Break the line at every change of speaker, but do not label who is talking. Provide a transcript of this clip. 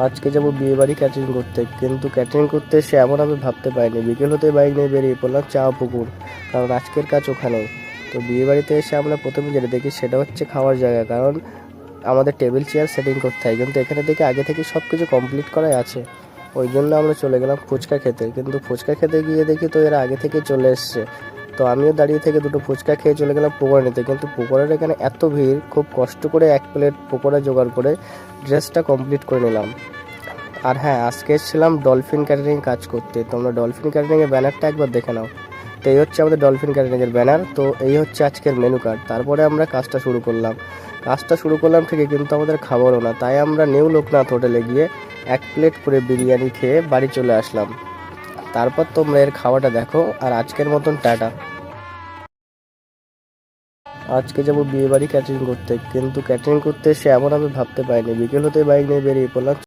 আজকে যাবো বিয়ে বাড়ি ক্যাটারিং করতে, কিন্তু ক্যাটারিং করতে এসে এমন আমি ভাবতে পারিনি। বিকেল হতে বাইক নিয়ে বেরিয়ে পড়লাম চা পুকুর, কারণ আজকের কাজ ওখানেই। তো বিয়ে বাড়িতে এসে আমরা প্রথমে যেটা দেখি সেটা হচ্ছে খাওয়ার জায়গা, কারণ আমাদের টেবিল চেয়ার সেটিং করতে হয়, কিন্তু এখানে দেখি আগে থেকে সব কিছু কমপ্লিট করাই আছে। ওই জন্য আমরা চলে গেলাম ফুচকা খেতে, কিন্তু ফুচকা খেতে গিয়ে দেখি তো এরা আগে থেকে চলে এসছে। তো আমিও দাঁড়িয়ে থেকে দুটো ফুচকা খেয়ে চলে গেলাম পকোড়া নিতে, কিন্তু পকোড়ার এখানে এত ভিড়, খুব কষ্ট করে এক প্লেট পকোড়া জোগাড় করে ড্রেসটা কমপ্লিট করে নিলাম। আর হ্যাঁ, আজকে এসেছিলাম ডলফিন ক্যাটারিং কাজ করতে। তোমরা ডলফিন ক্যাটারিংয়ের ব্যানারটা একবার দেখে নাও। তো এই হচ্ছে আমাদের ডলফিন ক্যাটারিংয়ের ব্যানার। তো এই হচ্ছে আজকের মেনু কার্ড। তারপরে আমরা কাজটা শুরু করলাম ঠিকই, কিন্তু আমাদের খাবারও না, তাই আমরা নিউ লোকনাথ হোটেলে গিয়ে এক প্লেট করে বিরিয়ানি খেয়ে বাড়ি চলে আসলাম। তারপর তোমরা এর খাওয়াটা দেখো, আর আজকের মতন টাটা। আজকে যাবো বিয়ে বাড়ি ক্যাটারিং করতে, কিন্তু ক্যাটারিং করতে এসে এমন আমি ভাবতে পারিনি। বিকেল হতে বাইক নিয়ে বেরিয়ে পড়লাম